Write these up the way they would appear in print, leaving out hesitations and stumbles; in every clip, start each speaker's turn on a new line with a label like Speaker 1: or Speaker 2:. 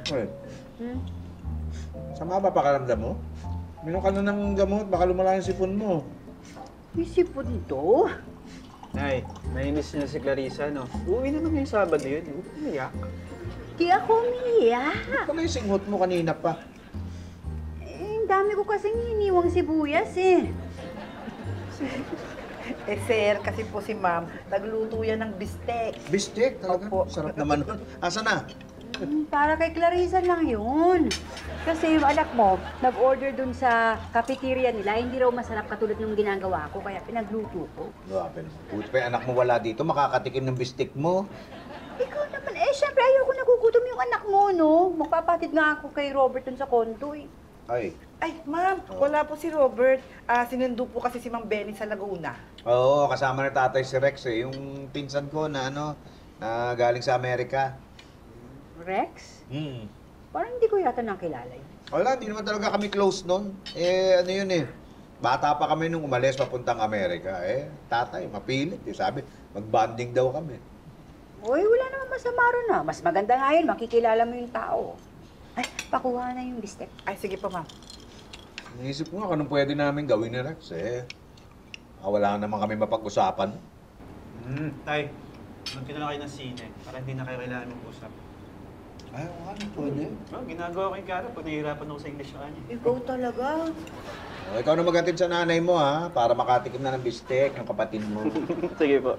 Speaker 1: Ay, sama ba pakaramdam mo? Minom ka na ng gamot, baka lumala yung sipon mo.
Speaker 2: May sipon to?
Speaker 3: Nay, nainis niya si Clarissa, no? Uwi na naman yung Sabado yun. Huwag ka umiyak.
Speaker 2: Di ako umiyak.
Speaker 1: Ano yung singhot mo kanina pa?
Speaker 2: Eh, ang dami ko kasing iniwang sibuyas eh.
Speaker 4: Sir, kasi po si ma'am, nagluto yan ng bistek.
Speaker 1: Bistek talaga?
Speaker 4: Opo.
Speaker 1: Sarap naman nun. Asa na?
Speaker 2: Para kay Clarissa lang yun. Kasi yung anak mo, nag-order dun sa cafeteria nila, hindi raw masarap katulad ng ginagawa ko, kaya pinagluto ko.
Speaker 1: Grabe naman. Buti pa yung anak mo wala dito, makakatikim ng bistek mo.
Speaker 2: Ikaw naman, syempre ayoko nagugutom yung anak mo, no? Magpapatid nga ako kay Robert dun sa kondo, eh.
Speaker 1: Ay.
Speaker 4: Ay, ma'am, wala po si Robert. Sinundo po kasi si Ma'am Benny sa Laguna.
Speaker 1: Oo, kasama na tatay si Rex eh. Yung pinsan ko na na galing sa Amerika.
Speaker 2: Rex?
Speaker 1: Hmm.
Speaker 2: Parang hindi ko yata nakilala yun.
Speaker 1: Wala, hindi naman talaga kami close nun. Ano yun eh. Bata pa kami nung umalis papuntang Amerika. Tatay, mapilit. Sabi, mag-bonding daw kami.
Speaker 2: Uy, wala naman masama ron na. Mas maganda nga yun, makikilala mo yung tao. Ay, pakuha na yung bistek.
Speaker 4: Ay, sige po, ma'am.
Speaker 1: Naisip ko nga kung anong pwede namin gawin ni Rex wala naman kami mapag-usapan.
Speaker 3: Tay, magkita na kayo ng sine para hindi na kayo kailangan mag-usap.
Speaker 1: Ay, pwede.
Speaker 3: Oh, ginagawa ko yung kara pag nahihirapan ako sa English sa kanya.
Speaker 2: Ikaw talaga.
Speaker 1: Ikaw na mag-atid sa nanay mo para makatikim na ng bistek ng kapatid mo.
Speaker 3: Sige po.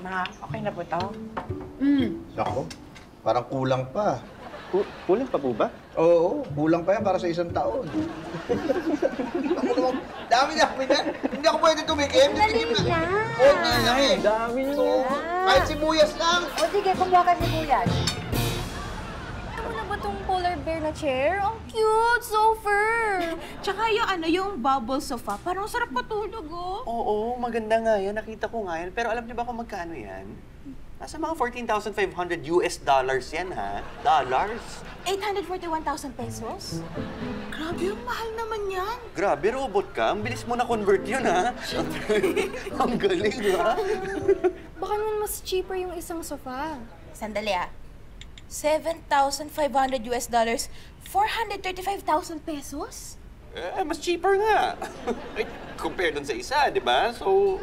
Speaker 4: Ma, okay na po ito?
Speaker 1: Nako, parang kulang pa.
Speaker 3: Kulang pa po ba?
Speaker 1: Oo, kulang pa yan para sa isang taon. Dami-dami na. Hindi ako pwede tumikim.
Speaker 2: Dali lang.
Speaker 1: Okay lang eh.
Speaker 3: Dami
Speaker 1: So, kahit sibuyas lang.
Speaker 2: O sige, kumuha ka sibuyas.
Speaker 5: Ano na ba tong polar bear na chair? Ang cute! So fur!
Speaker 6: Tsaka yung bubble sofa, parang sarap matulog, oh.
Speaker 7: Oo, maganda nga yan. Nakita ko nga yan. Pero alam niyo ba kung magkano yan? Nasa mga $14,500 yan, ha? Dollars.
Speaker 5: 841,000 pesos?
Speaker 6: Grabe, ang mahal naman yan.
Speaker 7: Grabe, robot ka. Ang bilis mo na-convert yun, ha? Ang galing, ha?
Speaker 5: Baka naman mas cheaper yung isang sofa. Sandali $7,500 $435,000 pesos?
Speaker 7: Mas cheaper nga. Ay, compare dun sa isa, di ba? So,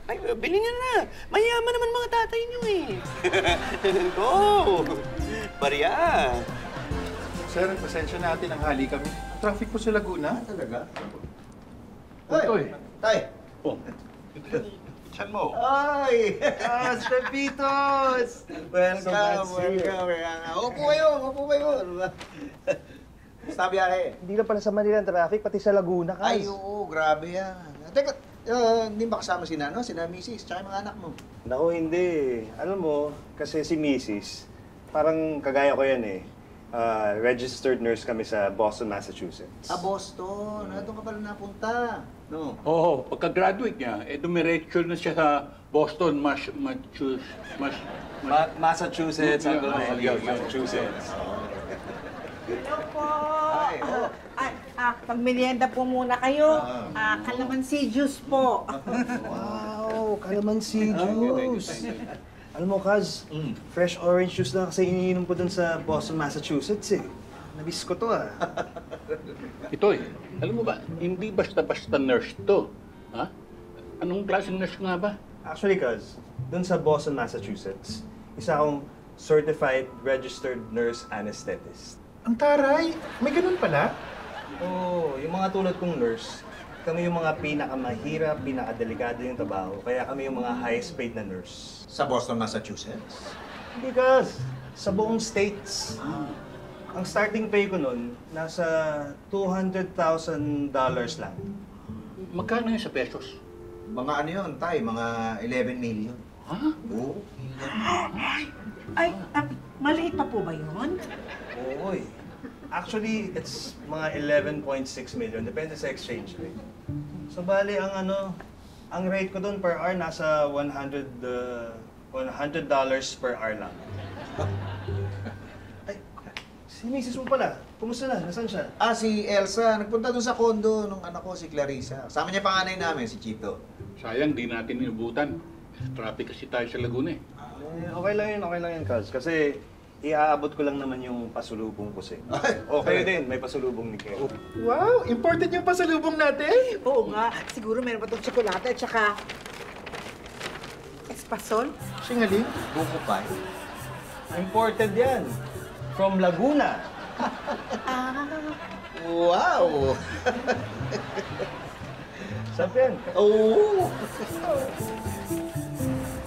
Speaker 7: ay, bilhin niyo na. Mayaman naman mga tatay niyo eh. Go! Barya!
Speaker 8: Sir, pasensya natin ang hali kami. Traffic po sa Laguna.
Speaker 1: Talaga?
Speaker 8: Oy,
Speaker 1: Tay!
Speaker 8: Oh. Chan mo.
Speaker 1: Ay! Pepitos! Welcome. Upo kayo. Sabi ake.
Speaker 9: Hindi na pala sa Manila ang traffic, pati sa Laguna,
Speaker 1: Ay,
Speaker 9: Kaz.
Speaker 1: oo, grabe yan. Teka, hindi ba kasama sina Mrs. tsaka yung mga anak mo?
Speaker 9: Naku, hindi. Alam mo, kasi si Mrs., parang kagaya ko yan eh. Registered nurse kami sa Boston, Massachusetts.
Speaker 1: Boston. Doon ka pala napunta. No?
Speaker 8: Oo, pagka-graduate niya, dumiretso na siya sa Boston,
Speaker 7: Massachusetts,
Speaker 8: Yeah,
Speaker 7: Uncle Nelly.
Speaker 8: yeah.
Speaker 7: Massachusetts.
Speaker 4: Hello po.
Speaker 1: Ay, oh.
Speaker 4: Pagmerienda po muna kayo. Calamansi juice po.
Speaker 9: Wow, calamansi juice. Alam mo, Kaz, fresh orange juice lang kasi iniinom ko dun sa Boston, Massachusetts eh. Nabis ko to
Speaker 8: Itoy, alam mo ba, hindi basta-basta nurse to. Ha? Anong klaseng nurse nga ba?
Speaker 9: Actually, Kaz, dun sa Boston, Massachusetts, isa akong certified registered nurse anesthetist.
Speaker 8: Ang taray! May ganun pala?
Speaker 9: Oo, yung mga tulad kong nurse, kami yung mga pinakamahirap, pinakadelikado yung trabaho, kaya kami yung mga highest paid na nurse.
Speaker 1: Sa Boston, Massachusetts?
Speaker 9: Because sa buong States, ang starting pay ko nun, nasa $200,000 lang.
Speaker 8: Magkano yun sa pesos?
Speaker 1: Mga ano yun, Tay? Mga 11 million.
Speaker 8: Ha?
Speaker 1: Oo.
Speaker 4: Ay, maliit pa po ba yun?
Speaker 9: Oo eh. Actually, it's mga 11.6 million, depende sa exchange rate. So bali, ang rate ko doon per hour nasa $100 per hour lang. Ay, si Mrs. mo pala. Kumusta na? Nasaan siya?
Speaker 1: Si Elsa. Nagpunta doon sa condo nung anak ko, si Clarissa. Kasama niya panganay namin, si Chito.
Speaker 8: Sayang, di natin inubutan. Traffic kasi tayo sa Laguna eh.
Speaker 9: Okay lang yun, Kaz. Kasi iaabot ko lang naman yung pasulubong ko sa'yo. O, kayo din, may pasulubong ni Ken.
Speaker 10: Wow! Important yung pasalubong natin!
Speaker 4: Oo nga, siguro meron pa itong tsokolate at saka... espasol?
Speaker 10: Singaling?
Speaker 1: Buko pa.
Speaker 9: Imported yan. From Laguna.
Speaker 1: Wow!
Speaker 9: Sabi yan.
Speaker 1: Oh!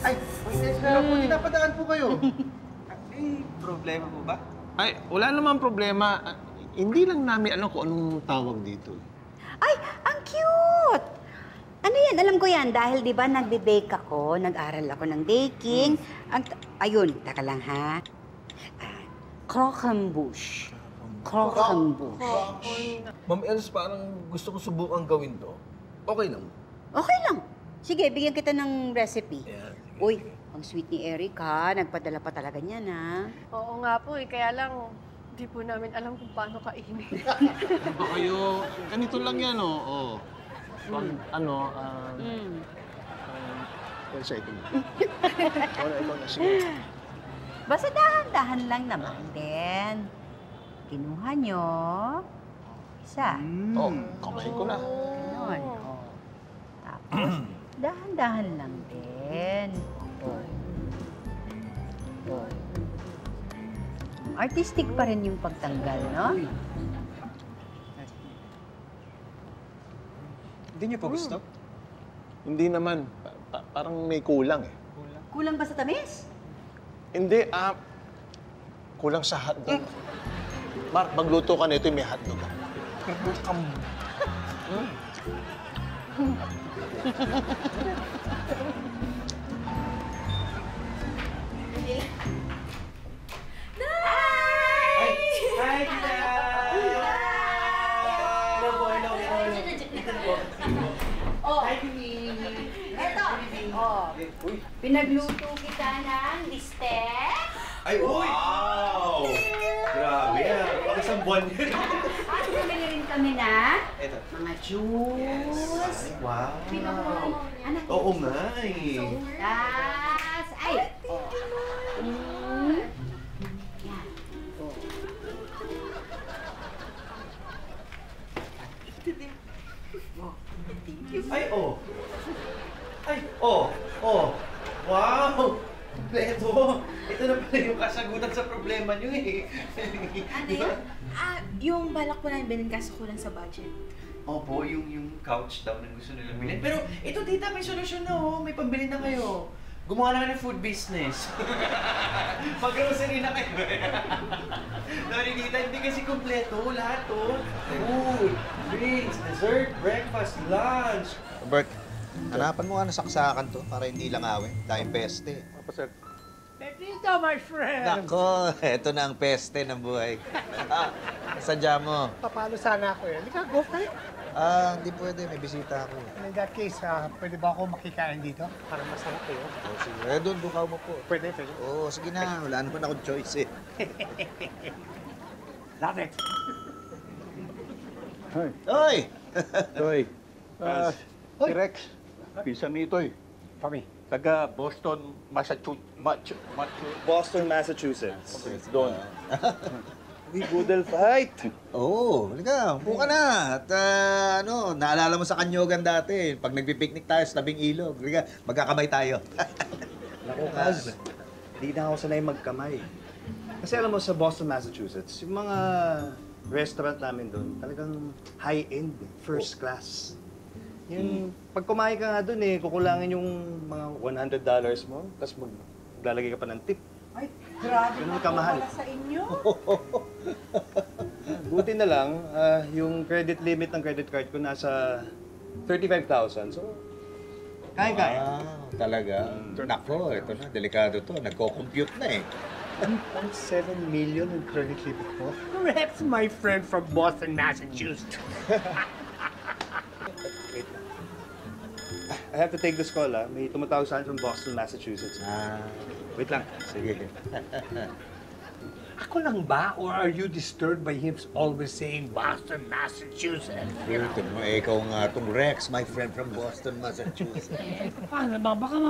Speaker 10: Ay, hindi napadaan po kayo.
Speaker 7: May problema po ba? Ay, wala namang problema. Hindi lang namin alam kung anong tawag dito.
Speaker 2: Ay, ang cute! Ano yan? Alam ko yan dahil di ba nagbe-bake ako, nag-aral ako ng baking. Ayun, taka lang ha. Croquembouche. Croquembouche.
Speaker 10: Ma'am Els, parang gusto ko subukan gawin to. Okay lang.
Speaker 2: Okay lang. Sige, bigyan kita ng recipe.
Speaker 10: Yeah.
Speaker 2: Uy, ang sweet ni Erica. Nagpadala pa talaga niyan, ha?
Speaker 5: Oo nga po eh, kaya lang di po namin alam kung paano kainin.
Speaker 7: Ba kayo, ganito lang yan, oh. Pag,
Speaker 10: Sa ito na. Ikaw na, sige.
Speaker 2: Basta dahan-dahan lang naman din. Kinuha nyo. Isa.
Speaker 7: Oh, kamay ko na.
Speaker 2: Ganon. Oh. Tapos, dahan-dahan lang din. Oh. Oh. Artistic pa rin yung pagtanggal, no?
Speaker 7: Hindi niyo pa gusto? Hindi naman. Parang may kulang eh.
Speaker 2: Kulang ba sa tamis?
Speaker 7: Hindi, kulang sa hotdog. Mark, magluto ka nito may hotdog.
Speaker 2: Oh, eto. Oh, pinagluto kita ng bistek.
Speaker 9: Ay, wow! Grabe yan. Pang isang buwan yun.
Speaker 2: At bumili rin kami na mga juice.
Speaker 9: Wow.
Speaker 2: Anak,
Speaker 9: Oo nga eh.
Speaker 2: tas, ay. Yan.
Speaker 9: Ay, oh. Ay, oh. Oh. Wow! Kompleto. Ito na pala yung kasagutan sa problema nyo eh.
Speaker 6: Ano yun? Yung balak po namin bilhin kaso kulang sa budget.
Speaker 11: Opo, yung couch daw na gusto nilang bilhin. Pero ito, tita, may solusyon na oh. May pambili na kayo. Gumawa na kayo ng food business. Mag-grocery na kayo. Nari, tita, hindi kasi kompleto. Lahat to. Food, drinks, dessert, breakfast, lunch.
Speaker 1: Bert, hanapan mo nga ng saksakan to para hindi lang awin. Dahil peste.
Speaker 10: Pepito, my friend!
Speaker 1: Nako, eto na ang peste ng buhay. Sadya mo.
Speaker 10: Papalo sana ako eh. Halika, go for it.
Speaker 1: Hindi pwede. May bisita ako.
Speaker 10: In that case, pwede ba ako makikain dito? Para masarap kayo.
Speaker 1: Oh, sige. Doon, bukaw mo po.
Speaker 10: Pwede, pwede.
Speaker 1: Oo, sige na. Wala naman akong choice eh.
Speaker 10: Love it.
Speaker 1: Oy!
Speaker 8: Toy, si Rex, pinsan ni Toy.
Speaker 10: Kami.
Speaker 8: Taga Boston,
Speaker 9: Boston, Massachusetts.
Speaker 8: Doon.
Speaker 9: We Boodle fight.
Speaker 1: Oo, halika. Buka na. At naalala mo sa Kanyogan dati. Pag nagpipiknik tayo sa tabing ilog. Halika, magkakamay tayo.
Speaker 9: Naku, Kaz. Di na ako sanay magkamay. Kasi alam mo, sa Boston, Massachusetts, yung mga restaurant namin doon, talagang high-end, first class. Yung pag kumain ka nga doon kukulangin yung mga $100 mo, tapos maglalagay ka pa ng tip.
Speaker 4: Ay, grabe
Speaker 9: Ganun
Speaker 4: na
Speaker 9: kamahal.
Speaker 4: pala sa inyo.
Speaker 9: Buti na lang, yung credit limit ng credit card ko nasa 35,000. So, kaya-kaya.
Speaker 1: Talaga? Nako, ito na. Delikado to. Nagko-compute na eh.
Speaker 10: 1.7 million in credit limit ko. Rex, my friend from Boston, Massachusetts.
Speaker 9: Wait lang. I have to take this call, May tumatawag sa akin from Boston, Massachusetts. Wait lang.
Speaker 1: Sige.
Speaker 10: Ako lang ba? Or are you disturbed by him always saying Boston, Massachusetts?
Speaker 1: Ito mo, ikaw nga itong Rex, my friend from Boston, Massachusetts.
Speaker 10: Paano ba? Baka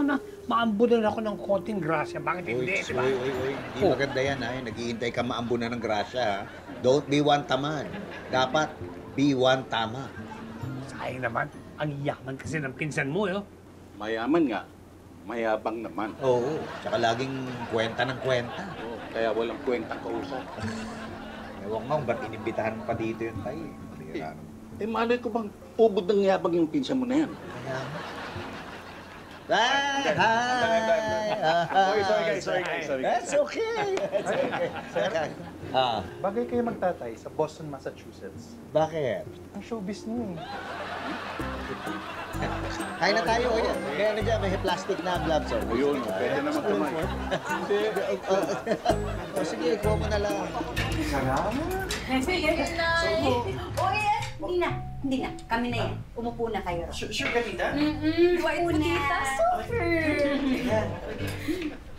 Speaker 10: maambunan ako ng konting grasya. Bakit hindi? Di ba?
Speaker 1: Uy. Hindi maganda yan, ha? Naghihintay ka maambunan ng grasya, ha? Don't be one taman. Dapat be one tama.
Speaker 10: Sayang naman. Ang yaman kasi ng pinsan mo, eh.
Speaker 8: Mayaman nga. Mayabang naman.
Speaker 1: Oo. Tsaka laging kwenta ng kwenta.
Speaker 8: Oo, kaya walang kwentang kausap.
Speaker 1: Ewan nga, ba't inimbitahan pa dito yun tayo? Malira naman.
Speaker 8: Malay ko bang ubod ng yabang yung pinsan mo na yan?
Speaker 1: Hi!
Speaker 9: Sorry guys.
Speaker 1: That's okay. That's okay.
Speaker 9: Bagay kayo magtatay sa Boston, Massachusetts.
Speaker 1: Bakit?
Speaker 9: Ang showbiz niyo eh.
Speaker 1: Kain na tayo, o yan. Kaya na dyan, may plastic na gloves. Oh.
Speaker 8: Ayun, pwede naman kamay.
Speaker 1: Sige, ikuha mo na lang.
Speaker 2: Hindi na. Kami na yan. Umupo na kayo.
Speaker 11: Sure ka, tita?
Speaker 2: Upo na.
Speaker 5: Super!
Speaker 11: Ayan.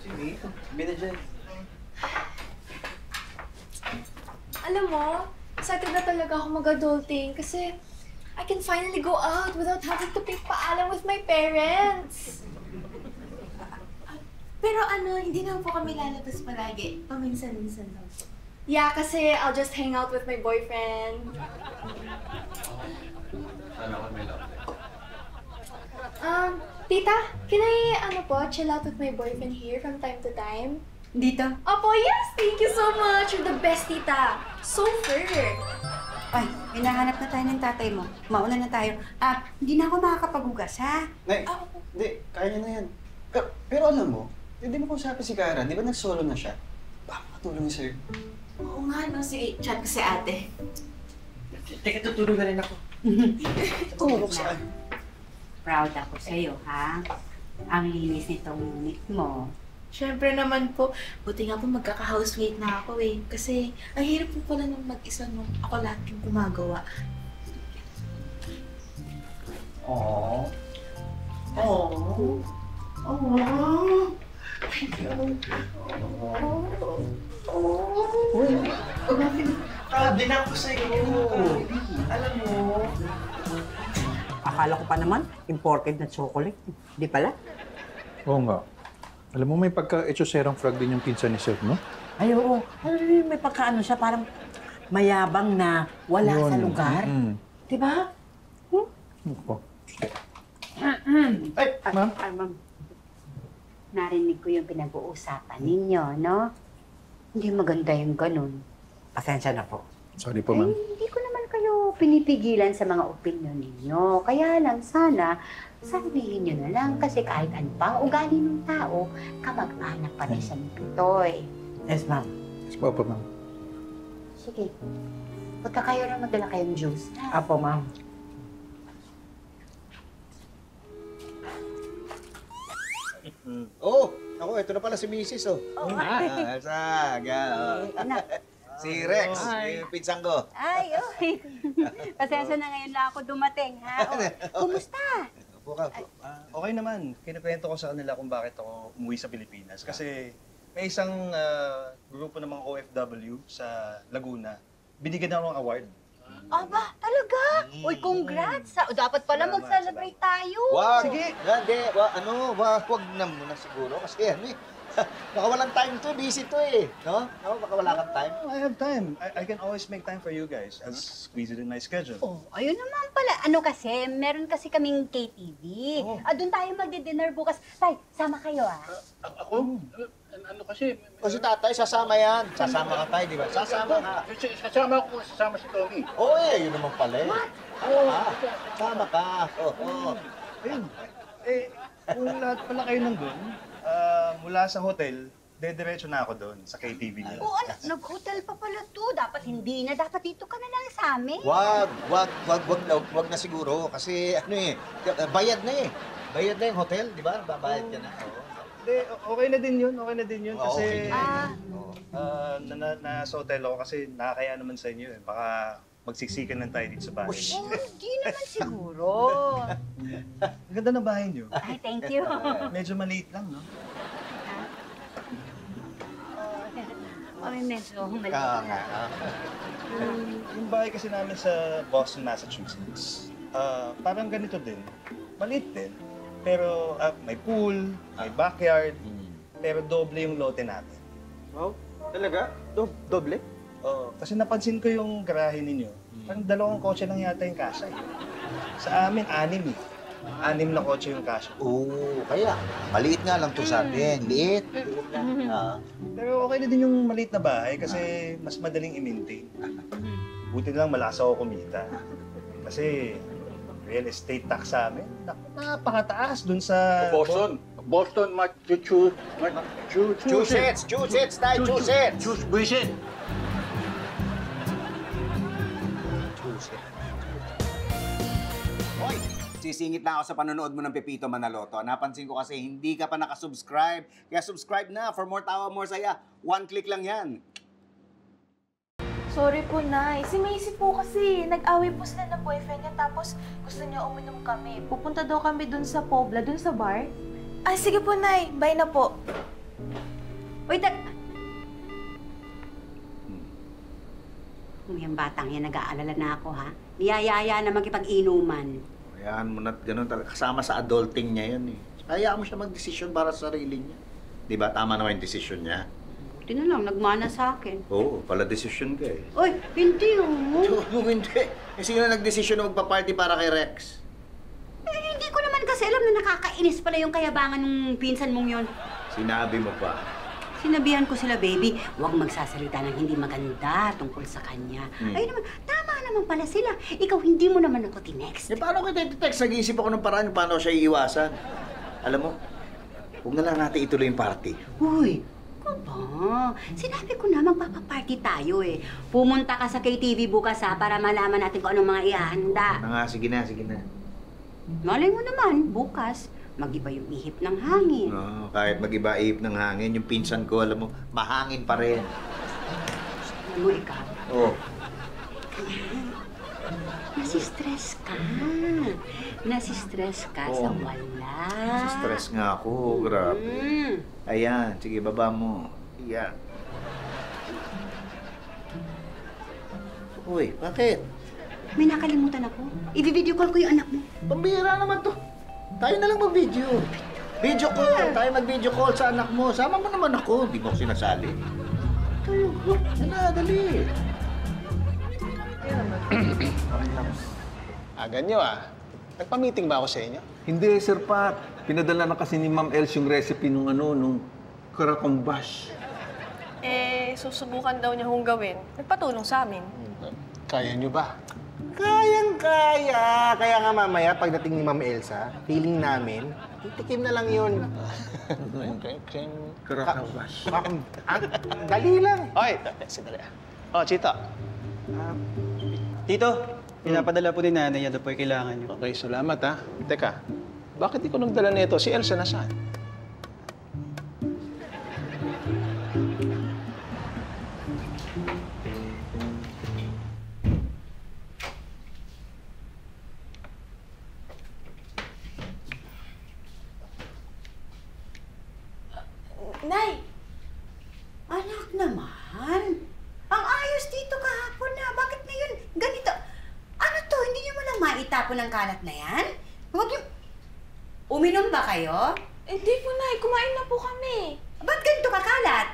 Speaker 11: Sige, binadyan.
Speaker 5: Alam mo, excited na talaga ako mag-adulting kasi I can finally go out without having to pay paalam with my parents.
Speaker 6: Pero ano, hindi naman po kami lalabas palagi. Paminsan-minsan lang.
Speaker 5: Yeah, kasi I'll just hang out with my boyfriend.
Speaker 11: Sana ako may love.
Speaker 5: Tita, can I, chill out with my boyfriend here from time to time?
Speaker 2: Dito?
Speaker 5: Opo, yes! Thank you so much! You're the best, tita! So fair!
Speaker 2: Ay, hinahanap na tayo ng tatay mo. Mauna na tayo. Hindi na ako makakapaghugas, ha?
Speaker 11: Nay, hindi. Kaya niya na yan. Pero alam mo, hindi mo kausapin si Kara. Di ba nag-solo na siya? Baka makatulong niya sa'yo.
Speaker 6: Oo nga, no? Sige, chat ko si ate.
Speaker 11: Teka, tutulog na rin ako.
Speaker 2: Tulog na. Proud ako sa'yo, ha? Ang linis nitong unit mo.
Speaker 6: Siyempre naman po, buti nga po magkaka-housemate na ako eh. Kasi ang hirap po pala nung mag-isa nung ako lahat yung gumagawa.
Speaker 11: Aww. Aww. Proud din ako sa'yo. Alam mo.
Speaker 4: Akala ko pa naman, imported na chocolate. Di pala?
Speaker 12: Oo nga. Alam mo, may pagka-etsoserang frog din yung pinsan ni Seth, no?
Speaker 4: Ay, oo. Ay, may pagkaano siya, parang mayabang na wala
Speaker 12: Yun.
Speaker 4: sa lugar. Di ba?
Speaker 12: Opo.
Speaker 2: Ay, ma'am. Narinig ko yung pinag-uusapan ninyo, no? Hindi maganda yung ganun.
Speaker 4: Pasensya na po.
Speaker 12: Sorry po, ma'am.
Speaker 2: Hindi ko naman kayo pinipigilan sa mga opinion ninyo. Kaya lang, sana, sabihin nyo na lang kasi kahit ano pa ang ugali ng tao, kamag-anak pa rin sa Pitoy.
Speaker 4: Yes, ma'am.
Speaker 12: Yes po, ma'am.
Speaker 2: Sige. Punta kayo na magdala kayong juice.
Speaker 4: Apo, ma'am.
Speaker 1: Oh, ako, ito na pala si Mrs. Oh. Si Rex, yung pinsan ko.
Speaker 2: Ay, oy. Pasensya na ngayon lang ako dumating, ha? Kumusta?
Speaker 9: Okay naman. Kinukwento ko sa kanila kung bakit ako umuwi sa Pilipinas. Kasi may isang grupo ng mga OFW sa Laguna. Binigyan ako ng award.
Speaker 2: Aba, talaga? Uy, congrats! Dapat pala mag-celebrate tayo.
Speaker 1: Wag! Sige! Hindi, wag na muna siguro. Kasi baka walang time to, busy to eh. No? Baka wala kang time.
Speaker 9: I have time. I can always make time for you guys. I'll squeeze it in my schedule.
Speaker 2: Oh, ayun naman pala. Meron kasi kaming KTV. Doon tayo magdi-dinner bukas. Tay, sama kayo
Speaker 8: Ako? Ano kasi?
Speaker 1: Kasi tatay, sasama yan. Sasama ka tayo, di ba? Sasama ka.
Speaker 8: Sasama ako kung sasama si Tommy.
Speaker 1: Oo yun naman pala eh. What? Sama ka.
Speaker 9: Ayun. Kung lahat pala kayo nandun, mula sa hotel, dediretso na ako doon sa KTV niyo.
Speaker 2: Oo, nag-hotel pa pala to. Dapat hindi na. Dapat dito ka na lang sa amin.
Speaker 1: Wag na siguro. Kasi bayad na eh. Bayad na yung hotel, di ba? Babayad ka na.
Speaker 9: Okay na din yun. Kasi nasa hotel ako kasi nakakaya naman sa inyo eh. Baka magsiksikan lang tayo dito sa bahay.
Speaker 2: Hindi naman siguro.
Speaker 9: Ang ganda ng bahay niyo.
Speaker 2: Ay, thank you.
Speaker 9: Medyo maliit lang, no?
Speaker 2: Kami medyo maliit
Speaker 9: Kaya
Speaker 2: na.
Speaker 9: nga. Yung bahay kasi namin sa Boston, Massachusetts, parang ganito din. Maliit din. Pero may pool, may backyard, pero doble yung lote natin.
Speaker 3: Wow, talaga? Doble?
Speaker 9: Oo, kasi napansin ko yung garahe ninyo. Parang 2 kotse lang yata yung kasya. Sa amin, 6 eh. 6 na kotse yung kasya.
Speaker 1: Oo, kaya. Maliit nga lang to sa atin. Liit.
Speaker 9: Pero okay na din yung maliit na bahay kasi mas madaling i-maintain. Buti na lang malakas ako kumita. Kasi real estate tax sa amin, napakataas dun sa...
Speaker 8: Boston, Massachusetts.
Speaker 7: Buisit!
Speaker 13: Hoy! Sisingit na ako sa panonood mo ng Pepito Manaloto. Napansin ko kasi hindi ka pa nakasubscribe. Kaya subscribe na. For more tawa, more saya. 1 click lang yan.
Speaker 6: Sorry po, Nay. Si Macy po kasi, nag-away po sila ng boyfriend niya tapos gusto niya uminom kami. Pupunta daw kami dun sa Pobla, dun sa bar. Ah, sige po, Nay. Bye na po.
Speaker 2: Wait, yung batang yan, nag-aalala na ako, ha? Niyayaya na magkipag-inuman.
Speaker 1: Hayaan mo na ganun talaga. Kasama sa adulting niya yan eh. Hayaan mo siya mag-desisyon para sa sarili niya. Di ba? Tama naman yung desisyon niya.
Speaker 2: Buti na lang, nagmana sa akin.
Speaker 1: Oo, pala desisyon ka eh.
Speaker 2: Uy, hindi oh.
Speaker 1: Hindi. Eh, sino na nag-desisyon na magpa-party para kay Rex?
Speaker 2: Eh, hindi ko naman kasi alam na nakakainis pala yung kayabangan ng pinsan mong yon.
Speaker 1: Sinabi mo pa.
Speaker 2: Sinabihan ko sila, baby, huwag magsasalita ng hindi maganda tungkol sa kanya. Ay naman, tama naman pala sila. Ikaw, hindi mo naman ako tinext.
Speaker 1: Eh, paano kita iti-text? Nag-iisip ako ng paraan paano siya iiwasan. Alam mo, huwag na lang natin ituloy yung party.
Speaker 2: Uy, ko ba? Sinabi ko na magpapaparty tayo eh. Pumunta ka sa KTV bukas ha, para malaman natin kung anong mga ihahanda.
Speaker 1: Sige na, sige na.
Speaker 2: Malay mo naman, bukas, mag-iba yung ihip ng hangin.
Speaker 1: Oo, kahit mag-iba ihip ng hangin, yung pinsan ko, alam mo, mahangin pa rin.
Speaker 2: Alam mo, ikaw,
Speaker 1: Oo.
Speaker 2: nasistress ka. Nasistress ka sa wala.
Speaker 1: Stress nga ako, grabe. Ayan, sige, baba mo. Ayan. Uy, bakit?
Speaker 2: May nakalimutan ako. I-video call ko yung anak mo.
Speaker 1: Pambihira naman to. Tayo na lang mag-video. Video call. Tayo mag-video call sa anak mo. Sama mo naman ako. Hindi mo ako sinasali. Dali.
Speaker 14: Aga nyo Nagpa-meeting ba ako sa inyo?
Speaker 15: Hindi, Sir Pat. Pinadala na kasi ni Ma'am Els yung recipe nung nung karakombash.
Speaker 16: Susubukan daw niya hong gawin. Nagpatulong sa amin.
Speaker 14: Kaya nyo ba?
Speaker 10: Kayang-kaya. Kaya nga mamaya, pagdating ni Ma'am Elsa, feeling namin, titikim na lang yun.
Speaker 15: Karakombash.
Speaker 10: Dali lang.
Speaker 14: Oy, sandali. Oh, Chito.
Speaker 3: Tito, pinapadala po din nanay. Yan po yung kailangan niyo.
Speaker 14: Okay, salamat Teka, bakit ikaw nagdala nito? Si Elsa nasaan?
Speaker 6: Nay!
Speaker 2: Anak naman. Ang ayos dito kahapon na. Bakit ngayon ganito? Ano to? Hindi niyo mo lang maitapon ang kalat na yan? Huwag yung... Uminom ba kayo?
Speaker 6: Hindi po, Nay. Kumain na po kami.
Speaker 2: Ba't ganito kakalat?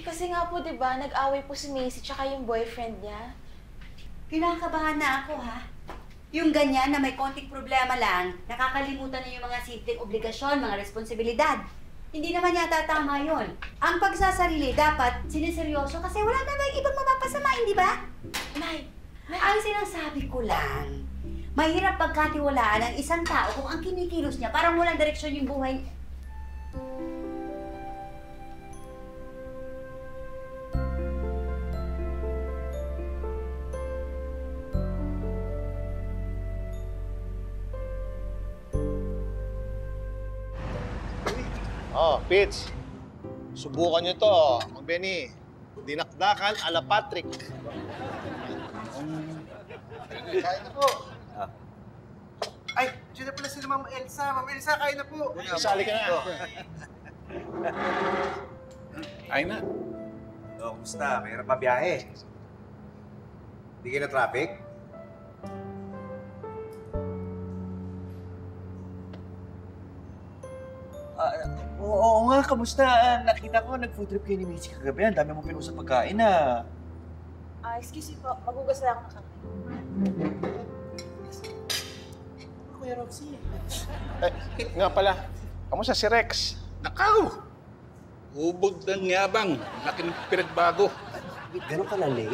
Speaker 6: Kasi nga po, di ba, nag-away po si Macy tsaka yung boyfriend niya.
Speaker 2: Kinakabahan na ako, ha? Yung ganyan na may konting problema lang, nakakalimutan na yung mga simpleng obligasyon, mga responsibilidad. Hindi naman yata tama yun. Ang pagsasarili dapat siniseryoso kasi wala naman ibang mapapasama, hindi ba?
Speaker 6: Nay!
Speaker 2: Ang sinasabi ko lang, mahirap pagkatiwalaan ng isang tao kung ang kinikilos niya parang walang direksyon yung buhay niya.
Speaker 14: Oh, Pitch. Subukan nyo to, Mang Benny. Dinakdakan ala Patrick.
Speaker 10: Kain na po. Ay, dyan na pala sila Ma'am Elsa. Ma'am Elsa, kain na po.
Speaker 14: Sali ka na.
Speaker 8: Ay na.
Speaker 1: No, kumusta? Mayroon pa biyahe. Hindi kayo na traffic?
Speaker 11: Oo nga, kamusta? Nakita ko, nag-food trip kayo ni Macy kagabi. Ang dami mong pinusap pagkain
Speaker 6: Excuse me po, magugas na ako ng kamay.
Speaker 11: Kuya Roxy.
Speaker 14: Nga pala, kamusta si Rex?
Speaker 8: Nakaw! Hubog ng yabang. Laki ng pinagbago.
Speaker 11: Ganun ka lalay?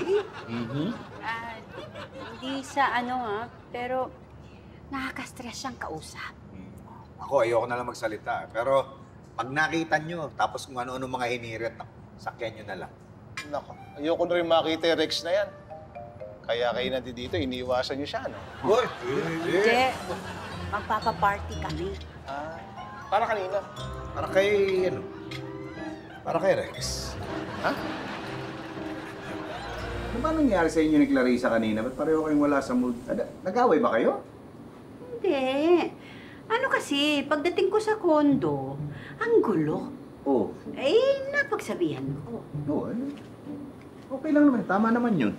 Speaker 2: Hindi sa pero nakaka-stress siyang kausap.
Speaker 1: Ako, ayoko na lang magsalita. Pero pag nakita nyo, tapos kung ano-ano mga hinirit, sakyan nyo na lang.
Speaker 14: Nako, ayoko na rin makita yung Rex na yan. Kaya kayo nandito dito, iniiwasan niyo siya, no?
Speaker 1: Hoy!
Speaker 2: Hindi. Magpapaparty kami.
Speaker 14: Para kanina.
Speaker 1: Para kay, para kay Rex.
Speaker 14: Ha?
Speaker 13: Ano ba nangyari sa inyo ni Clarissa kanina? Ba't pareho kayong wala sa mood? Nag-away ba kayo?
Speaker 2: Hindi. Ano kasi, pagdating ko sa kondo, ang gulo.
Speaker 13: Oo.
Speaker 2: Napagsabihan ko.
Speaker 13: Oo, okay lang naman. Tama naman yun.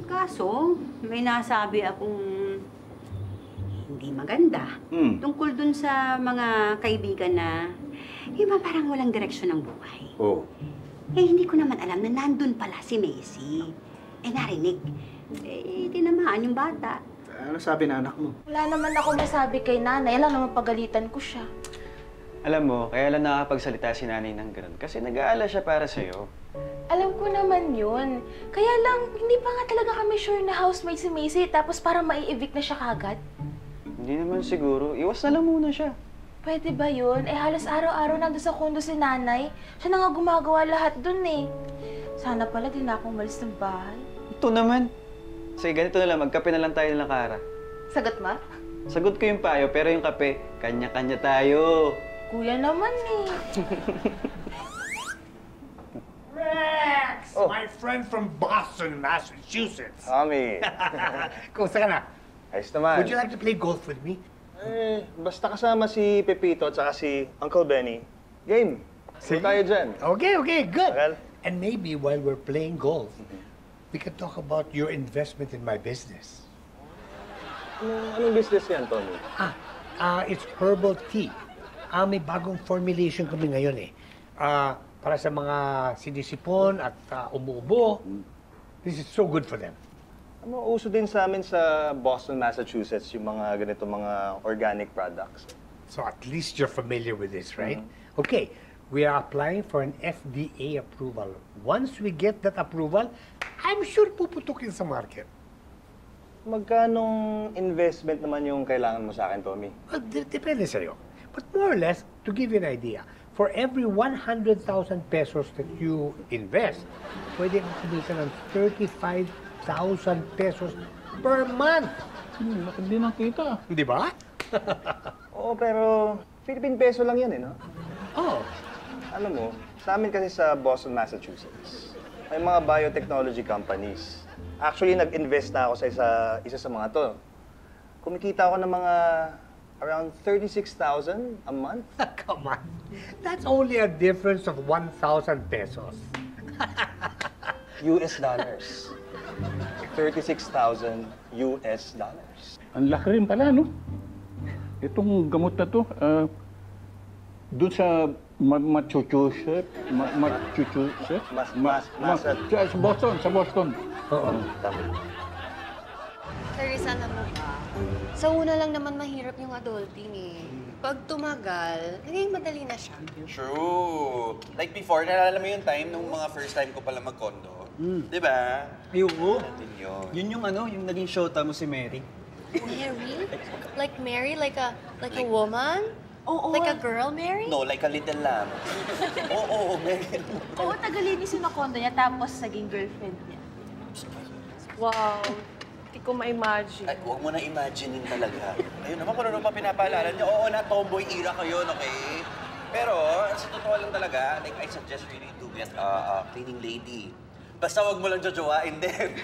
Speaker 2: Kaso, may nasabi akong hindi maganda. Tungkol dun sa mga kaibigan na parang walang direksyon ng buhay.
Speaker 13: Oo.
Speaker 2: Hindi ko naman alam na nandun pala si Macy. Narinig. Tinamaan yung bata.
Speaker 13: Ano sabi na anak mo?
Speaker 6: Wala naman ako masabi kay nanay, lang naman pagalitan ko siya.
Speaker 3: Alam mo, kaya lang nakakapagsalita si nanay ng ganun. Kasi nag-aalala siya para sa'yo.
Speaker 6: Alam ko naman yun. Kaya lang, hindi pa nga talaga kami sure na housemate si Macy, tapos parang mai-evict na siya kagad.
Speaker 3: Hindi naman siguro. Iwas na lang muna siya.
Speaker 6: Pwede ba yun? Halos araw-araw nandun sa kondo si nanay. Siya na nga gumagawa lahat dun eh. Sana pala din na akong umalis ng bahay.
Speaker 3: Ito naman. Sige, ganito na lang. Magkape na lang tayo ng Kara.
Speaker 6: Sagot ma?
Speaker 3: Sagot ko yung payo, pero yung kape, kanya-kanya tayo.
Speaker 6: Kuya naman eh.
Speaker 17: Rex! My friend from Boston, Massachusetts.
Speaker 14: Tommy.
Speaker 17: Kumusta ka na?
Speaker 14: Ayos naman.
Speaker 17: Would you like to play golf with me?
Speaker 14: Basta kasama si Pepito at saka si Uncle Benny. Game. Sige tayo dyan.
Speaker 17: Okay, good. And maybe while we're playing golf, we can talk about your investment in my business.
Speaker 14: Anong business yan, Tommy?
Speaker 17: It's herbal tea. May bagong formulation kami ngayon eh. Para sa mga sinisipon at umuubo. This is so good for them.
Speaker 14: Uso din sa amin sa Boston, Massachusetts, yung mga ganito mga organic products.
Speaker 17: So at least you're familiar with this, right? Okay, we are applying for an FDA approval. Once we get that approval, I'm sure puputukin sa market.
Speaker 14: Magkanong investment naman yung kailangan mo sa akin, Tommy?
Speaker 17: Well, depende sa'yo. But more or less, to give you an idea, for every 100,000 pesos that you invest, pwede kang kumita ng 35,000 pesos per month.
Speaker 8: Hindi nakita.
Speaker 17: Di ba?
Speaker 14: Oo, pero Philippine peso lang yan eh, no?
Speaker 17: Oo.
Speaker 14: Alam mo, sa amin kasi sa Boston, Massachusetts, may mga biotechnology companies. Actually, nag-invest na ako sa isa sa mga to. Kumikita ako ng mga around 36,000 a month.
Speaker 17: Come on. That's only a difference of 1,000 pesos.
Speaker 14: US dollars. 36,000 US dollars.
Speaker 8: Ang laki rin pala, no? Itong gamot na to, doon sa Massachusetts, sa Boston.
Speaker 17: Oo.
Speaker 16: Clarissa, alam mo ba? Sa una lang naman mahirap yung adulting eh. Pag tumagal, naging madali na siya.
Speaker 7: True. Like before, naalala mo yung time nung mga first time ko pala mag-condo? Di ba?
Speaker 3: Ayoko.
Speaker 7: Yun.
Speaker 3: Yun yung yung naging shota mo si Mary.
Speaker 16: Mary? Like Mary? Like a woman?
Speaker 6: Oo.
Speaker 16: Like a girl, Mary?
Speaker 7: No, like a little lamb. Oo, Mary.
Speaker 6: Oo, tagalinis yung kondo niya, tapos naging girlfriend niya.
Speaker 16: Wow. Hindi ko ma-imagine.
Speaker 7: Ay, huwag mo na imaginein talaga. Ayun naman, kung ano pa pinapaalala niyo. Oo na, tomboy era kayo, okay? Pero, sa totoo lang talaga, like, I suggest really to get a cleaning lady. Basta huwag mo lang jojowain din.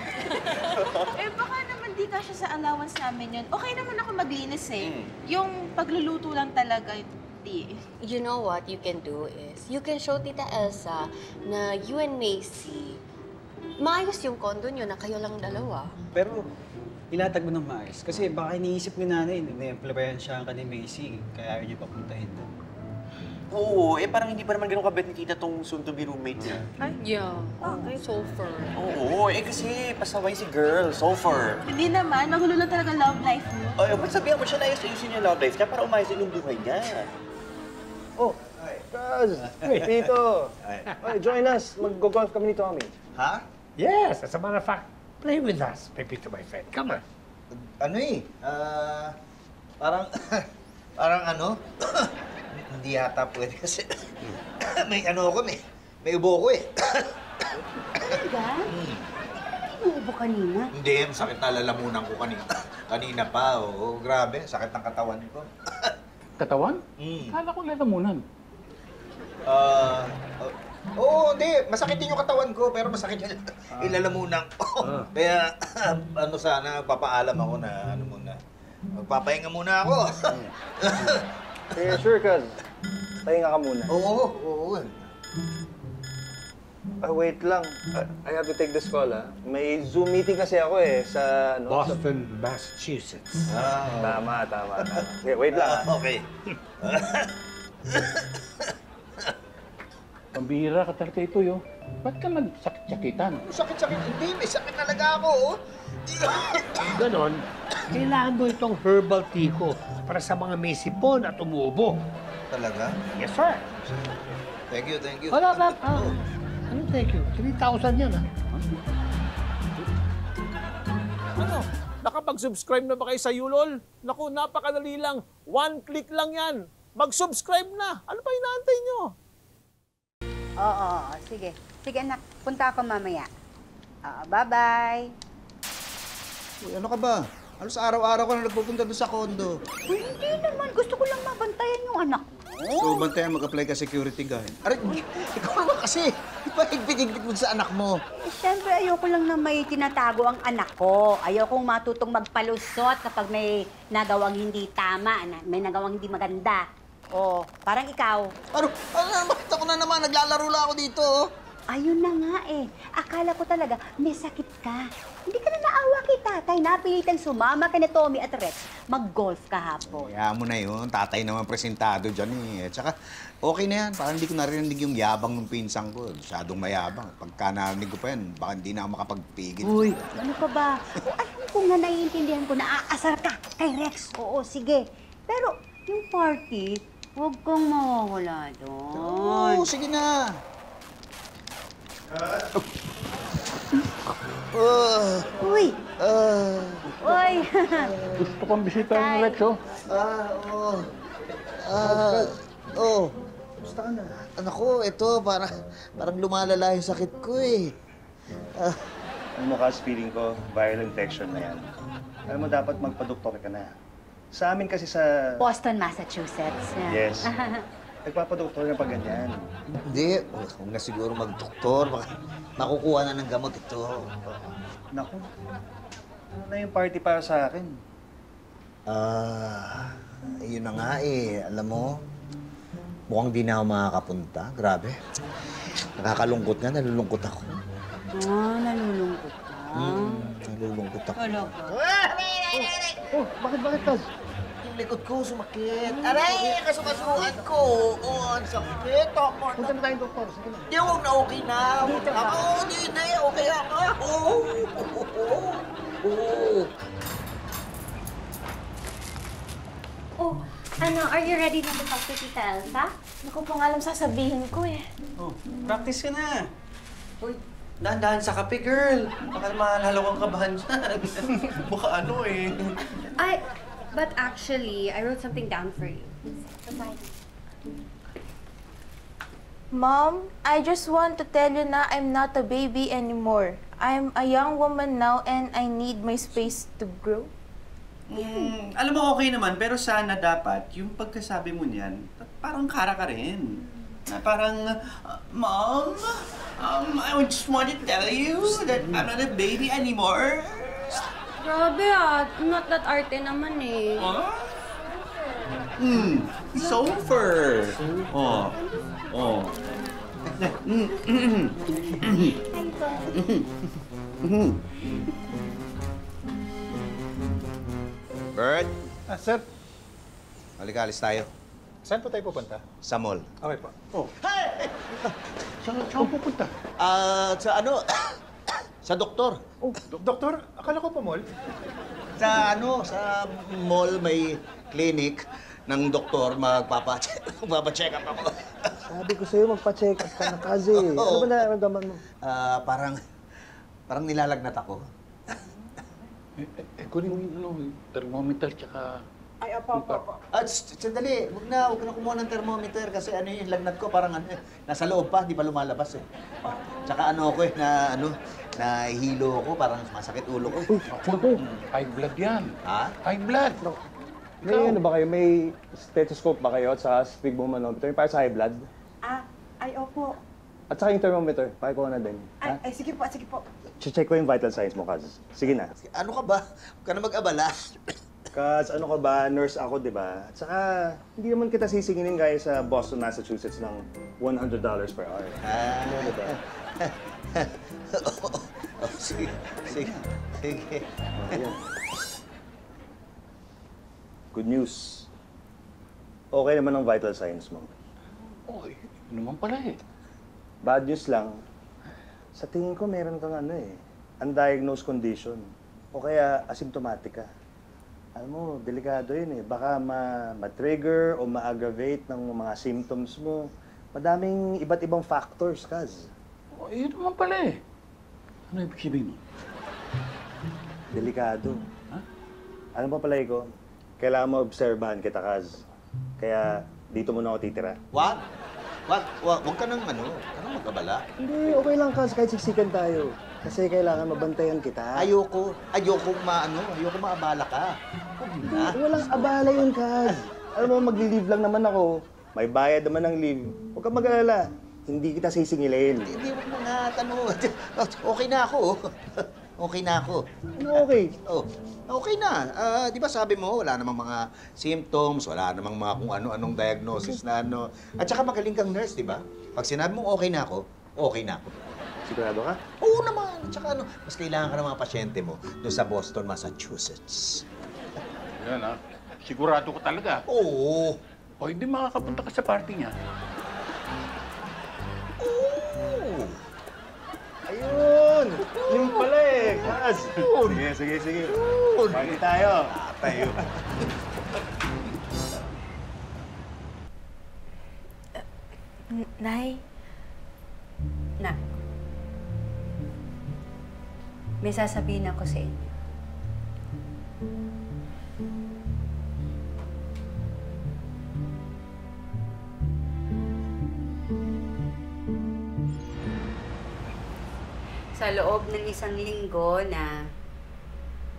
Speaker 6: Baka naman di kasya sa allowance namin yun. Okay naman ako maglinis eh. Yung pagluluto lang talaga, party.
Speaker 16: You know what you can do is, you can show Tita Elsa na you and Macy, maayos yung condo nyo na kayo lang dalawa.
Speaker 3: Pero, ilatag mo ng maayos. Kasi baka iniisip ni nanay, na-employan siya ka ni Macy, kaya ayaw niya papuntahin doon.
Speaker 11: Oo, parang hindi pa naman ganun kabet ni tita tong soon-to-be roommate niya.
Speaker 16: Ay? Yeah. Okay. So far.
Speaker 11: Oo, kasi pasaway si girl, so far.
Speaker 6: Hindi naman, magulo lang talaga love life mo.
Speaker 11: Ay, ba't sabihan mo siya na ayusin yung love life niya para umayos din yung buhay niya?
Speaker 14: Oh, Kaz! Tito! Ay, join us. Mag-golf kami ni Tommy.
Speaker 1: Ha?
Speaker 17: Yes, as a matter of fact, play with us, Pepito, my friend. Come on.
Speaker 1: Ano parang, parang ano, hindi yata pwede kasi may ano ako may ubo ko
Speaker 2: Talaga? Umuubo kanina?
Speaker 1: Hindi, sakit na lalamunan ko kanina. Kanina pa, oo. Grabe, sakit ng katawan ko.
Speaker 8: Katawan? Kala ko lalamunan.
Speaker 1: Oo, hindi. Masakit din yung katawan ko, pero masakit yung ilalamunan ko. Kaya, ano sana, papaalam ako na ano muna. Magpapahinga muna ako.
Speaker 14: Sige, sure, Kaz. Pahinga ka muna.
Speaker 1: Oo.
Speaker 14: Wait lang. I have to take this call, ha? May Zoom meeting kasi ako sa...
Speaker 17: Boston, Massachusetts.
Speaker 14: Tama. Okay, wait lang, ha?
Speaker 1: Okay.
Speaker 8: Pambihira ka talaga ito, yo. Ba't ka nagsakit-sakitan?
Speaker 1: Sakit-sakit. Hindi, may sakit talaga ako,
Speaker 17: Ganon, kailangan mo itong herbal tea ko para sa mga may sipon at umuubo.
Speaker 1: Talaga?
Speaker 17: Yes, sir.
Speaker 1: Thank you.
Speaker 17: Wala. Ano thank you? 3,000 yan, ha?
Speaker 18: Ano? Nakapag-subscribe na ba kayo sa Yulol? Naku, napakadali lang. 1 click lang yan. Mag-subscribe na. Ano pa inaantay nyo?
Speaker 2: Oo, sige. Sige anak, punta ako mamaya. Bye-bye.
Speaker 1: Uy, ano ka ba? Halos araw-araw ka na nagpupunta doon sa condo.
Speaker 2: Uy, hindi naman. Gusto ko lang mabantayan yung anak mo.
Speaker 1: So, bantayan mag-apply ka security guard. Aray, ikaw naman kasi. Di ba higpit-higpit mo sa anak mo?
Speaker 2: Siyempre, ayoko lang na may tinatago ang anak ko. Ayokong matutong magpalusot kapag may nagawang hindi tama, may nagawang hindi maganda. O, parang ikaw.
Speaker 1: Bakit ako na naman? Naglalaro lang ako dito.
Speaker 2: Ayun na nga Akala ko talaga may sakit ka. Hindi ka na naawa kay tatay. Napilitan sumama ka ni Tommy at Rex. Mag-golf kahapon.
Speaker 1: Kaya mo na yun. Tatay naman presentado dyan At saka, okay na yan. Parang hindi ko narinig yung yabang ng pinsang ko. Masyadong mayabang. Pagka narinig ko pa yan, baka hindi na ako makapagpigil.
Speaker 2: Uy, ano ka ba? Alam ko nga naiintindihan ko na aasar ka kay Rex. Oo, sige. Pero yung party, huwag kang mawawala doon.
Speaker 1: Oo, sige na.
Speaker 2: Uy! Uy!
Speaker 8: Gusto kong bisita ng Rex,
Speaker 1: Gusto ka na? Anak ko, ito, parang lumalala yung sakit ko
Speaker 14: Ano mo, Kaz, feeling ko, viral infection na yan. Alam mo, dapat magpa-doktor ka na. Sa amin kasi sa...
Speaker 2: Boston, Massachusetts.
Speaker 14: Yes. Nagpapadoktor na pag ganyan.
Speaker 1: Hindi. Huwag na siguro mag-doktor. Baka makukuha na ng gamot ito.
Speaker 14: Naku. Ano na yung party para sa akin?
Speaker 1: Yun na nga Alam mo, mukhang di na ako makakapunta. Grabe. Nakakalungkot nga. Nalulungkot ako.
Speaker 2: Nalulungkot ka?
Speaker 1: Nalulungkot ako.
Speaker 17: Bakit, Kaz?
Speaker 1: Yung likod ko sumakit. Aray! Kasukasuan ko! Ang sakit.
Speaker 17: Punta na tayong doktor. Sige na.
Speaker 1: Di, huwag na okay na. Di na. Okay ako.
Speaker 5: Are you ready na to talk to Tita Elsa?
Speaker 6: Naku po nga alam sasabihin ko
Speaker 11: Practice ka na. Uy, dahan-dahan sa kape, girl. Baka mahalalo kang kabahan dyan. Baka
Speaker 16: But actually, I wrote something down for you.
Speaker 6: Mom, I just want to tell you na I'm not a baby anymore. I'm a young woman now and I need my space to grow.
Speaker 11: Alam mo, okay naman. Pero sana dapat, yung pagkasabi mo niyan, parang kara ka rin. Na parang, Mom, I just want to tell you that I'm not a baby anymore.
Speaker 16: Grabe not that arte naman
Speaker 7: It's over. Oh. Oh.
Speaker 1: Bert,
Speaker 12: sir.
Speaker 1: halika, alis tayo.
Speaker 12: Saan po tayo pupunta?
Speaker 1: Sa mall.
Speaker 12: Okay po.
Speaker 1: Oh.
Speaker 8: Saan pupunta?
Speaker 1: Sa ano? Sa doktor.
Speaker 12: Oh, doktor? Akala ko pa mall.
Speaker 1: Sa mall may clinic ng doktor, magpapa-check up ako.
Speaker 14: Sabi ko sa'yo, magpa-check up ka na kasi. Ano ba nararamdaman mo?
Speaker 1: Parang nilalagnat ako.
Speaker 8: Kunin mo yung thermometer tsaka...
Speaker 4: Ay, apa.
Speaker 1: Sandali, huwag na kumuha ng thermometer kasi yung lagnat ko parang nasa loob pa, di pa lumalabas eh. Tsaka nahihilo ko, parang masakit ulo ko.
Speaker 8: Naku, high blood yan.
Speaker 1: Ha?
Speaker 8: High blood.
Speaker 14: May ano ba kayo? May stethoscope ba kayo at sa sphygmomanometer? Para sa high blood?
Speaker 4: Ay, opo.
Speaker 14: At saka yung thermometer, pakikuha na din.
Speaker 4: Ay, sige po.
Speaker 14: Check ko yung vital signs mo, Kaz. Sige na.
Speaker 1: Ano ka ba? Huwag ka na mag-abala.
Speaker 14: Kaz, ano ka ba? Nurse ako, di ba? At saka, hindi naman kita sisinginin gaya sa Boston, Massachusetts ng $100 per hour. Ano ba?
Speaker 1: Sige.
Speaker 14: Good news. Okay naman ang vital signs mo.
Speaker 8: Okay, naman pala eh.
Speaker 14: Bad news lang. Sa tingin ko, meron kang undiagnosed condition. O kaya asymptomatic ka. Alam mo, delikado yun eh. Baka ma-trigger o ma-aggravate ng mga symptoms mo. Madaming iba't ibang factors, Kaz.
Speaker 8: Oh, yun naman pala eh. Ano ibig sabihin mo?
Speaker 14: Delikado. Ano pa pala ko? Kailangan maobserbahan kita, Kaz. Kaya dito muna ako titira.
Speaker 1: What? Huwag ka nang magkabala.
Speaker 14: Hindi, okay lang, Kaz. Kahit siksikan tayo. Kasi kailangan mabantayan kita.
Speaker 1: Ayoko maabala ka.
Speaker 14: Walang abala yun, Kaz. Alam mo, magli-leave lang naman ako. May bayad naman ng leave. Huwag kang mag-alala. Hindi kita sisingilin.
Speaker 1: Hindi, huwag mo nga, okay na ako. Okay na ako.
Speaker 14: Ano okay?
Speaker 1: Oh, okay na. Di ba sabi mo, wala namang mga symptoms, wala namang mga kung ano-anong diagnosis na ano. At saka magaling kang nurse, di ba? Pag sinabi mong okay na ako, okay na ako.
Speaker 14: Sigurado ka?
Speaker 1: Oo naman. At saka mas kailangan ka ng mga pasyente mo doon sa Boston, Massachusetts.
Speaker 8: Yan sigurado ka talaga?
Speaker 1: Oo.
Speaker 8: O hindi makakapunta ka sa party niya?
Speaker 1: Oo.
Speaker 14: Ayun! Yung pala eh, Kaz. Sige. Party tayo.
Speaker 6: Nay?
Speaker 2: Nak, may sasabihin ako sa inyo. Sa loob ng 1 linggo na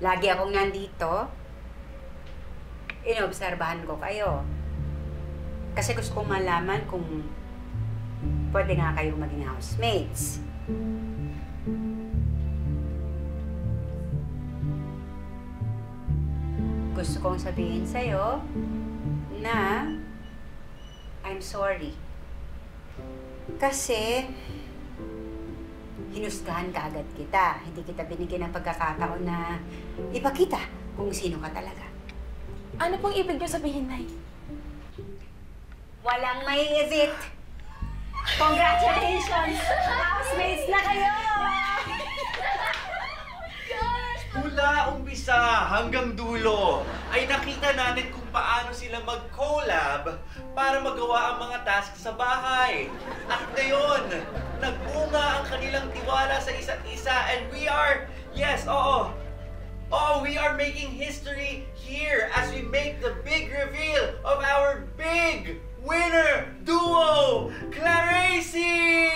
Speaker 2: lagi akong nandito, inobserbahan ko kayo. Kasi gusto kong malaman kung pwede nga kayong maging housemates. Gusto kong sabihin sa'yo na I'm sorry. Kasi hinusgahan ka agad kita. Hindi kita binigyan ng pagkakataon na ipakita kung sino ka talaga.
Speaker 6: Ano pong ibig niyo sabihin, Nay?
Speaker 2: Walang may is-it! Congratulations! Housemates na kayo!
Speaker 11: Mula umpisa hanggang dulo ay nakita natin kung paano sila mag-collab para magawa ang mga tasks sa bahay. At ngayon, nagbunga ang kanilang tiwala sa isa't isa and we are, we are making history here as we make the big reveal of our big winner duo, Claracy!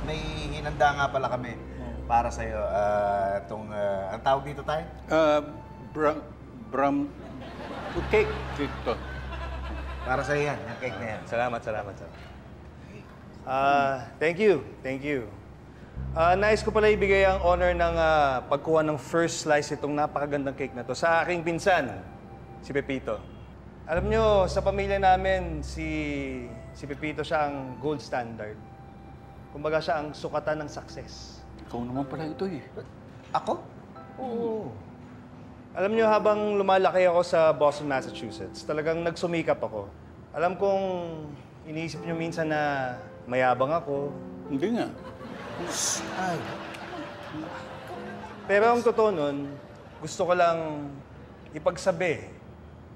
Speaker 1: May hinanda nga pala kami para sa'yo. Ang tawag dito tayo?
Speaker 8: Cake. Cake to.
Speaker 1: Para sa'yo yan, yung cake na yan.
Speaker 14: Salamat. Thank you. Nais ko pala ibigay ang honor ng pagkuha ng first slice itong napakagandang cake na to sa aking pinsan, si Pepito. Alam nyo, sa pamilya namin, si Pepito siya ang gold standard. Kumbaga siya ang sukatan ng success.
Speaker 8: Ikaw naman pala ito eh.
Speaker 1: Ako?
Speaker 14: Oo. Alam nyo, habang lumalaki ako sa Boston, Massachusetts, talagang nagsumikap ako. Alam kong iniisip nyo minsan na mayabang ako.
Speaker 8: Hindi nga.
Speaker 14: Ay. Pero ang totoo nun, gusto ko lang ipagsabi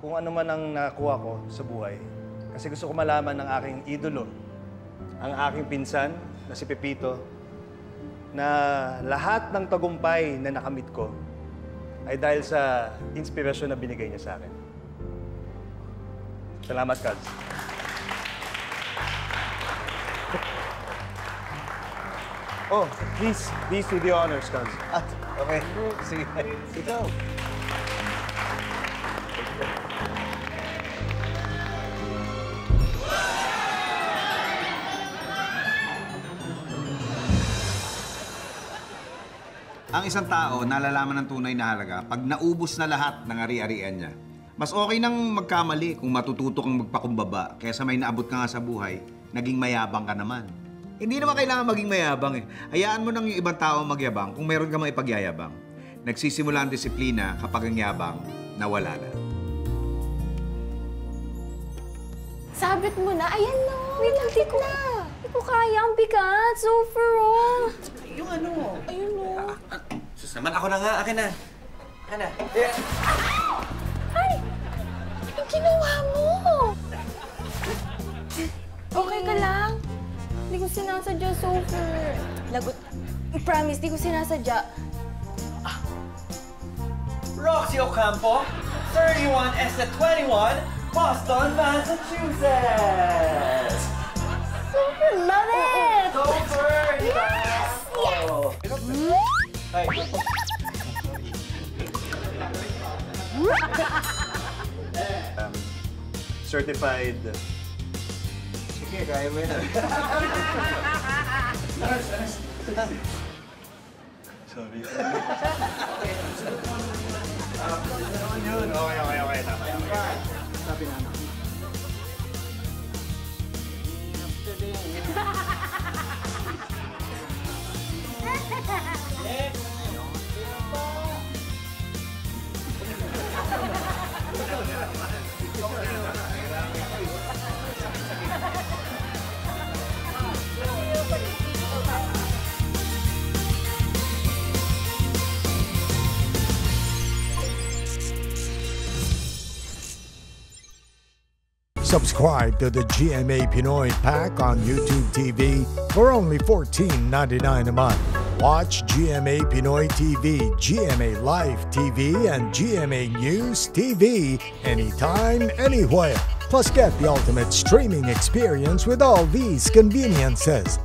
Speaker 14: kung ano man ang nakuha ko sa buhay. Kasi gusto ko malaman ng aking idolo, ang aking pinsan na si Pepito, na lahat ng tagumpay na nakamit ko ay dahil sa inspirasyon na binigay niya sa akin. Salamat, Cubs. Oh, please do the honors, Cubs.
Speaker 1: Okay. Sige. Ikaw. Ang isang tao nalalaman ng tunay na halaga pag naubos na lahat ng ari-arian niya. Mas okay nang magkamali kung matututo kang magpakumbaba kaysa may naabot ka nga sa buhay, naging mayabang ka naman. Hindi naman kailangan maging mayabang eh. Hayaan mo nang yung ibang tao magyabang kung meron ka mang ipagyayabang. Nagsisimula ang disiplina kapag ang yabang nawala na.
Speaker 5: Sabit mo na. Ayan na. Wait, hindi ko na. Hindi ko kaya. Ang bigat. Super, oh.
Speaker 11: Yung ano?
Speaker 5: Ayun, oh.
Speaker 11: Sus naman, ako na nga. Akin na. Akin na.
Speaker 5: Ay! Anong ginawa mo? Okay ka lang? Hindi ko sinasadya, Super. Lagot. I-promise, di ko sinasadya.
Speaker 11: Roxy Ocampo, 31S21, Boston, Massachusetts!
Speaker 5: Super, love it!
Speaker 11: Super!
Speaker 5: Yes! Yes!
Speaker 11: Ay.
Speaker 14: Certified.
Speaker 1: Sige, kaya mo yan.
Speaker 14: Sorry. Yun. Okay. Tama.
Speaker 3: Sabi na anak.
Speaker 19: Subscribe to the GMA Pinoy Pack on YouTube TV for only $14.99 a month. Watch GMA Pinoy TV, GMA Live TV, and GMA News TV anytime, anywhere. Plus, get the ultimate streaming experience with all these conveniences.